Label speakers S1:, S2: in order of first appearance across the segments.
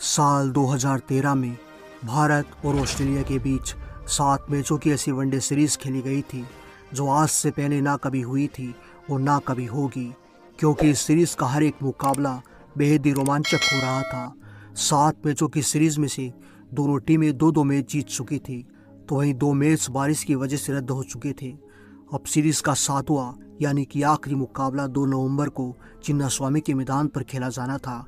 S1: साल 2013 में भारत और ऑस्ट्रेलिया के बीच 7 मैचों की ऐसी वनडे सीरीज खेली गई थी जो आज से पहले ना कभी हुई थी और ना कभी होगी, क्योंकि इस सीरीज का हर एक मुकाबला बेहद ही रोमांचक हो रहा था। 7 मैचों की सीरीज में से दोनों टीमें 2-2 मैच जीत चुकी थी, तो वहीं 2 मैच बारिश की वजह से रद्द हो चुके थे। अब सीरीज का 7वां यानी कि आखिरी मुकाबला 2 नवंबर को चिन्नास्वामी के मैदान पर खेला जाना था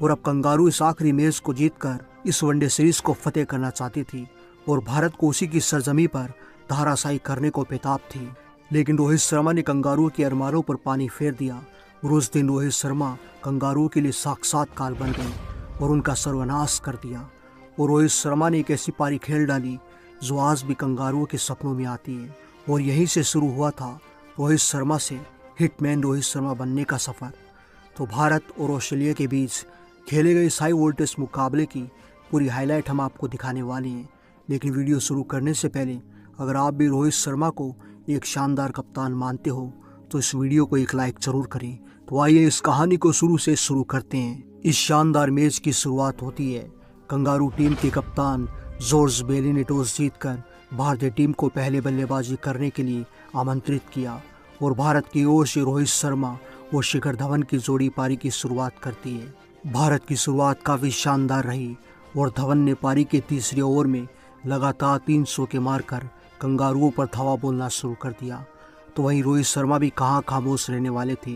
S1: और अब कंगारू इस आखिरी मैच को जीतकर इस वनडे सीरीज को फतेह करना चाहती थी और भारत को उसी की सरजमी पर धराशायी करने को बेताब थी। लेकिन रोहित शर्मा ने कंगारू के अरमानों पर पानी फेर दिया और उस दिन रोहित शर्मा कंगारू के लिए साक्षात काल बन गए और उनका सर्वनाश कर दिया। और रोहित शर्मा ने एक ऐसी पारी खेल डाली जो आज भी कंगारुओं के सपनों में आती है। और यहीं से शुरू हुआ था रोहित शर्मा से हिटमैन रोहित शर्मा बनने का सफ़र। तो भारत और ऑस्ट्रेलिया के बीच खेले गए इस हाई वोल्टेज मुकाबले की पूरी हाईलाइट हम आपको दिखाने वाले हैं। लेकिन वीडियो शुरू करने से पहले अगर आप भी रोहित शर्मा को एक शानदार कप्तान मानते हो तो इस वीडियो को एक लाइक जरूर करें। तो आइए इस कहानी को शुरू से शुरू करते हैं। इस शानदार मैच की शुरुआत होती है कंगारू टीम के कप्तान जॉर्ज बेली ने टॉस जीतकर भारतीय टीम को पहले बल्लेबाजी करने के लिए आमंत्रित किया और भारत की ओर से रोहित शर्मा और शिखर धवन की जोड़ी पारी की शुरुआत करती है। भारत की शुरुआत काफ़ी शानदार रही और धवन ने पारी के तीसरे ओवर में लगातार 3 छक्के मारकर कंगारुओं पर धावा बोलना शुरू कर दिया। तो वहीं रोहित शर्मा भी कहाँ खामोश रहने वाले थे।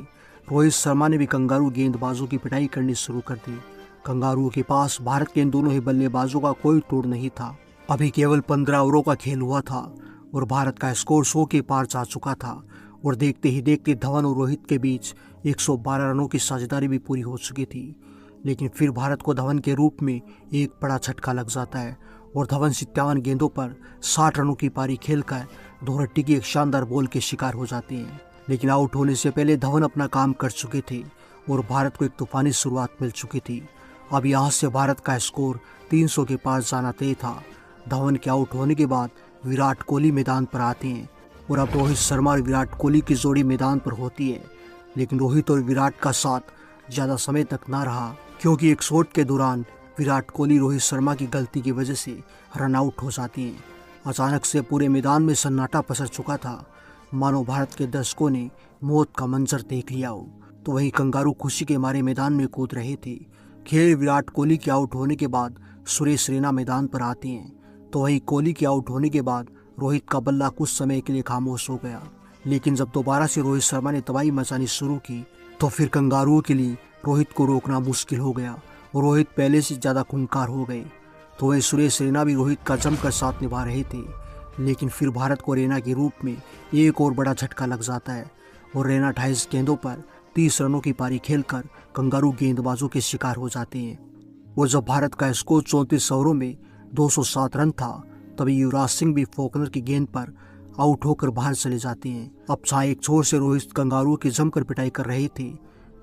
S1: रोहित शर्मा ने भी कंगारू गेंदबाजों की पिटाई करनी शुरू कर दी। कंगारुओं के पास भारत के इन दोनों ही बल्लेबाजों का कोई तोड़ नहीं था। अभी केवल 15 ओवरों का खेल हुआ था और भारत का स्कोर 100 के पार जा चुका था और देखते ही देखते धवन और रोहित के बीच 112 रनों की साझेदारी भी पूरी हो चुकी थी। लेकिन फिर भारत को धवन के रूप में एक बड़ा झटका लग जाता है और धवन 57 गेंदों पर 60 रनों की पारी खेलकर दोहरट्टी की एक शानदार बॉल के शिकार हो जाते हैं। लेकिन आउट होने से पहले धवन अपना काम कर चुके थे और भारत को एक तूफानी शुरुआत मिल चुकी थी। अब यहाँ से भारत का स्कोर 300 के पास जाना तय था। धवन के आउट होने के बाद विराट कोहली मैदान पर आते हैं और अब रोहित शर्मा और विराट कोहली की जोड़ी मैदान पर होती है। लेकिन रोहित और विराट का साथ ज़्यादा समय तक ना रहा, क्योंकि एक शॉट के दौरान विराट कोहली रोहित शर्मा की गलती की वजह से रन आउट हो जाती हैं। अचानक से पूरे मैदान में सन्नाटा पसर चुका था, मानो भारत के दर्शकों ने मौत का मंजर देख लिया हो। तो वहीं कंगारू खुशी के मारे मैदान में कूद रहे थे। खेल विराट कोहली के आउट होने के बाद सुरेश रैना मैदान पर आते हैं। तो वहीं कोहली के आउट होने के बाद रोहित का बल्ला कुछ समय के लिए खामोश हो गया। लेकिन जब दोबारा से रोहित शर्मा ने तबाही मचानी शुरू की तो फिर कंगारुओं के लिए रोहित को रोकना मुश्किल हो गया और रोहित पहले से ज़्यादा खूंखार हो गए। तो वहीं सुरेश रैना भी रोहित का जमकर साथ निभा रहे थे। लेकिन फिर भारत को रैना के रूप में एक और बड़ा झटका लग जाता है और रैना 28 गेंदों पर 30 रनों की पारी खेलकर कंगारू गेंदबाजों के शिकार हो जाते हैं। और जब भारत का स्कोर 34 ओवरों में 207 रन था तभी युवराज सिंह भी फॉकनर की गेंद पर आउट होकर बाहर चले जाते हैं। अब जहाँ एक छोर से रोहित कंगारुओं की जमकर पिटाई कर रहे थे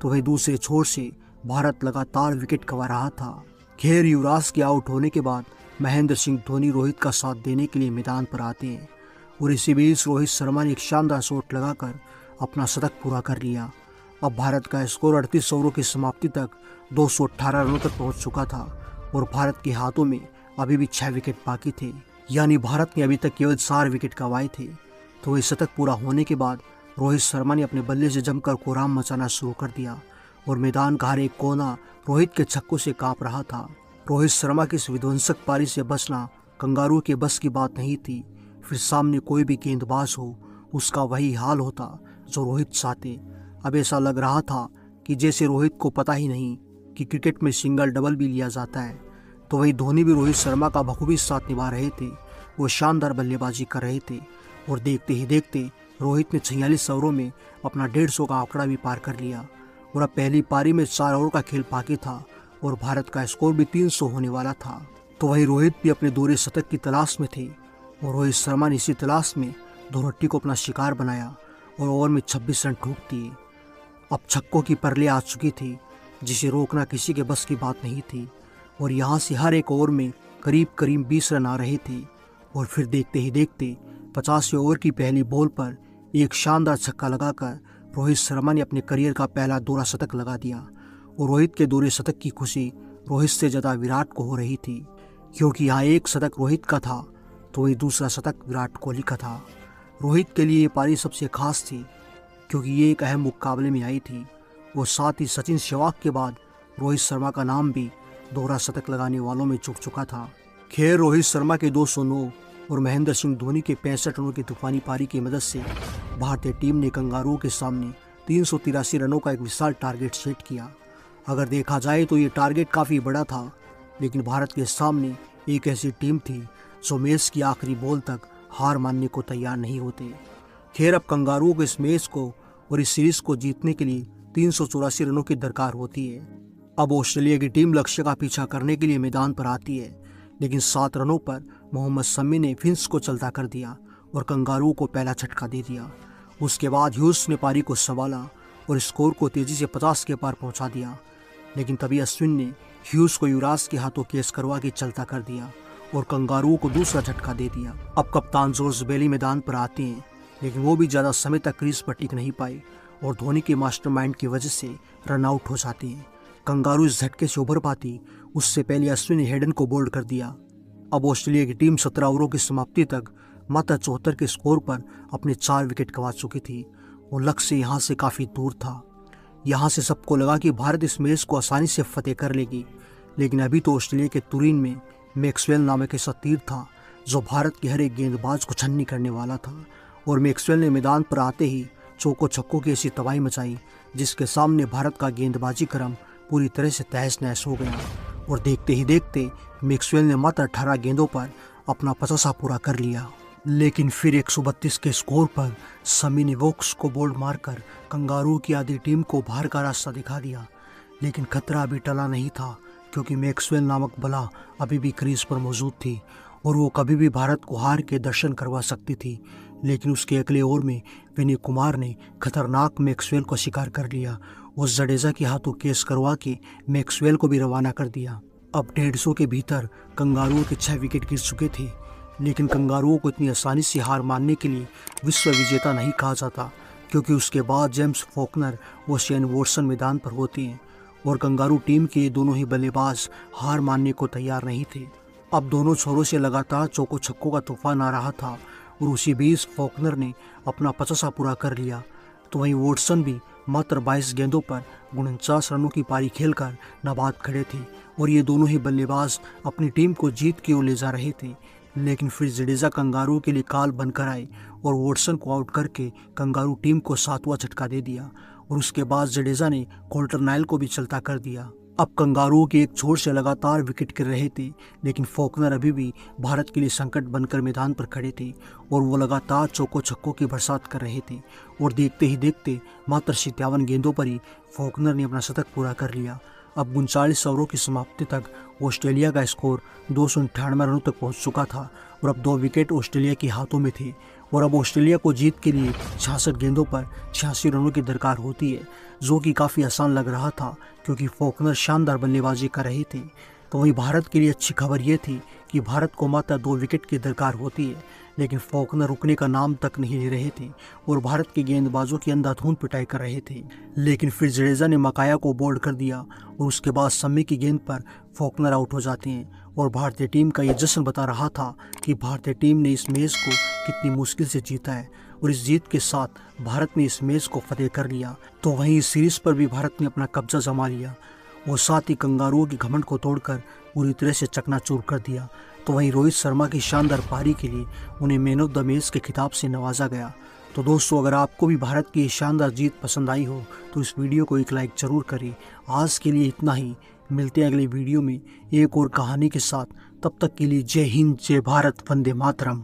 S1: तो वहीं दूसरे छोर से भारत लगातार विकेट गंवा रहा था। खैर युवराज के आउट होने के बाद महेंद्र सिंह धोनी रोहित का साथ देने के लिए मैदान पर आते हैं और इसी बीच रोहित शर्मा ने एक शानदार शॉट लगाकर अपना शतक पूरा कर लिया। अब भारत का स्कोर 38 ओवरों की समाप्ति तक 218 रनों तक पहुंच चुका था और भारत के हाथों में अभी भी 6 विकेट बाकी थे, यानी भारत ने अभी तक केवल 4 विकेट गंवाए थे। तो वही शतक पूरा होने के बाद रोहित शर्मा ने अपने बल्ले से जमकर कोहराम मचाना शुरू कर दिया और मैदान का हर एक कोना रोहित के छक्कों से कांप रहा था। रोहित शर्मा की इस विध्वंसक पारी से बचना कंगारू के बस की बात नहीं थी। फिर सामने कोई भी गेंदबाज हो उसका वही हाल होता जो रोहित चाहते। अब ऐसा लग रहा था कि जैसे रोहित को पता ही नहीं कि क्रिकेट में सिंगल डबल भी लिया जाता है। तो वहीं धोनी भी रोहित शर्मा का बखूबी साथ निभा रहे थे। वो शानदार बल्लेबाजी कर रहे थे और देखते ही देखते रोहित ने 46 ओवरों में अपना 150 का आंकड़ा भी पार कर लिया और अब पहली पारी में 4 ओवर का खेल बाकी था और भारत का स्कोर भी 300 होने वाला था। तो वहीं रोहित भी अपने दोहरे शतक की तलाश में थे और रोहित शर्मा ने इसी तलाश में दोहरट्टी को अपना शिकार बनाया और ओवर में 26 रन ठोक दिए। अब छक्कों की परले आ चुकी थी जिसे रोकना किसी के बस की बात नहीं थी और यहाँ से हर एक ओवर में करीब करीब 20 रन आ रहे थे। और फिर देखते ही देखते 50वें ओवर की पहली बॉल पर एक शानदार छक्का लगाकर रोहित शर्मा ने अपने करियर का पहला दोहरा शतक लगा दिया और रोहित के दोहरे शतक की खुशी रोहित से ज़्यादा विराट को हो रही थी, क्योंकि यहाँ एक शतक रोहित का था तो वही दूसरा शतक विराट कोहली का था। रोहित के लिए ये पारी सबसे खास थी क्योंकि ये एक अहम मुकाबले में आई थी और साथ ही सचिन सहवाग के बाद रोहित शर्मा का नाम भी दोहरा शतक लगाने वालों में चुक चुका था। खैर, रोहित शर्मा के 209 और महेंद्र सिंह धोनी के 65 रनों की तूफानी पारी की मदद से भारतीय टीम ने कंगारुओं के सामने 383 रनों का एक विशाल टारगेट सेट किया। अगर देखा जाए तो ये टारगेट काफ़ी बड़ा था, लेकिन भारत के सामने एक ऐसी टीम थी जो मैच की आखिरी बॉल तक हार मानने को तैयार नहीं होते। खैर, अब कंगारुओं को इस मैच को और इस सीरीज को जीतने के लिए 384 रनों की दरकार होती है। अब ऑस्ट्रेलिया की टीम लक्ष्य का पीछा करने के लिए मैदान पर आती है, लेकिन 7 रनों पर मोहम्मद शमी ने फिंच को चलता कर दिया और कंगारुओं को पहला झटका दे दिया। उसके बाद ह्यूज ने पारी को संभाला और स्कोर को तेजी से 50 के पार पहुंचा दिया, लेकिन तभी अश्विन ने ह्यूज को युवराज के हाथों केस करवा के चलता कर दिया और कंगारुओं को दूसरा झटका दे दिया। अब कप्तान जॉर्ज बेली मैदान पर आते हैं, लेकिन वो भी ज़्यादा समय तक क्रीज पर टिक नहीं पाए और धोनी के मास्टरमाइंड की वजह से रन आउट हो जाते हैं। कंगारू इस झटके से उभर पाती उससे पहले अश्विन ने हेडन को बोल्ड कर दिया। अब ऑस्ट्रेलिया की टीम 17 ओवरों की समाप्ति तक मात्र 74 के स्कोर पर अपने 4 विकेट गंवा चुकी थी और लक्ष्य यहाँ से काफ़ी दूर था। यहाँ से सबको लगा कि भारत इस मैच को आसानी से फतेह कर लेगी, लेकिन अभी तो ऑस्ट्रेलिया के तुरीन में मैक्सवेल नामक ऐसा तीर था जो भारत के हर एक गेंदबाज को छन्नी करने वाला था और मैक्सवेल ने मैदान पर आते ही चौको छक्कों की ऐसी तबाही मचाई जिसके सामने भारत का गेंदबाजी क्रम पूरी तरह से तहस नहस हो गया और देखते ही देखते मैक्सवेल ने मात्र 18 गेंदों पर अपना 50 पूरा कर लिया। लेकिन फिर 132 के स्कोर पर शमी ने वोक्स को बोल्ड मारकर कंगारू की आधी टीम को बाहर का रास्ता दिखा दिया, लेकिन खतरा अभी टला नहीं था क्योंकि मैक्सवेल नामक बला अभी भी क्रीज पर मौजूद थी और वो कभी भी भारत को हार के दर्शन करवा सकती थी। लेकिन उसके अगले ओवर में विनय कुमार ने खतरनाक मैक्सवेल को शिकार कर लिया और जडेजा के हाथों केस करवा के मैक्सवेल को भी रवाना कर दिया। अब 150 के भीतर कंगारुओं के 6 विकेट गिर चुके थे, लेकिन कंगारुओं को इतनी आसानी से हार मानने के लिए विश्व विजेता नहीं कहा जाता क्योंकि उसके बाद जेम्स फॉकनर और शेन वॉटसन मैदान पर होते हैं और कंगारू टीम के दोनों ही बल्लेबाज हार मानने को तैयार नहीं थे। अब दोनों छोरों से लगातार चौको छक्कों का तूफान आ रहा था और उसी बीच फॉकनर ने अपना 50 पूरा कर लिया, तो वहीं वॉटसन भी मात्र 22 गेंदों पर 49 रनों की पारी खेलकर नाबाद खड़े थे और ये दोनों ही बल्लेबाज अपनी टीम को जीत की ओर ले जा रहे थे। लेकिन फिर जडेजा कंगारू के लिए काल बनकर आए और वॉटसन को आउट करके कंगारू टीम को 7वां झटका दे दिया और उसके बाद जडेजा ने कोल्टर नाइल को भी चलता कर दिया। अब कंगारुओं के एक छोर से लगातार विकेट गिर रहे थे, लेकिन फॉकनर अभी भी भारत के लिए संकट बनकर मैदान पर खड़े थे और वो लगातार चौको छक्कों की बरसात कर रहे थे और देखते ही देखते मात्र 57 गेंदों पर ही फॉकनर ने अपना शतक पूरा कर लिया। अब 39 ओवरों की समाप्ति तक ऑस्ट्रेलिया का स्कोर 298 रनों तक पहुंच चुका था और अब 2 विकेट ऑस्ट्रेलिया के हाथों में थे और अब ऑस्ट्रेलिया को जीत के लिए 66 गेंदों पर 86 रनों की दरकार होती है, जो कि काफ़ी आसान लग रहा था क्योंकि फॉकनर शानदार बल्लेबाजी कर रहे थे। तो वहीं भारत के लिए अच्छी खबर ये थी कि भारत को मात्र 2 विकेट की दरकार होती है, लेकिन फॉकनर रुकने का नाम तक नहीं ले रहे थे और भारत के गेंदबाजों की अंधाधुंध पिटाई कर रहे थे। लेकिन फिर जडेजा ने मकाया को बोल्ड कर दिया और उसके बाद शमी की गेंद पर फॉकनर आउट हो जाते हैं और भारतीय टीम का ये जश्न बता रहा था कि भारतीय टीम ने इस मैच को कितनी मुश्किल से जीता है और इस जीत के साथ भारत ने इस मैच को फतेह कर लिया। तो वहीं इस सीरीज पर भी भारत ने अपना कब्जा जमा लिया और साथ ही कंगारुओं की घमंड को तोड़कर पूरी तरह से चकनाचूर कर दिया। तो वहीं रोहित शर्मा की शानदार पारी के लिए उन्हें मैन ऑफ द मैच के खिताब से नवाजा गया। तो दोस्तों, अगर आपको भी भारत की शानदार जीत पसंद आई हो तो इस वीडियो को एक लाइक जरूर करें। आज के लिए इतना ही, मिलते हैं अगले वीडियो में एक और कहानी के साथ। तब तक के लिए जय हिंद, जय भारत, वंदे मातरम।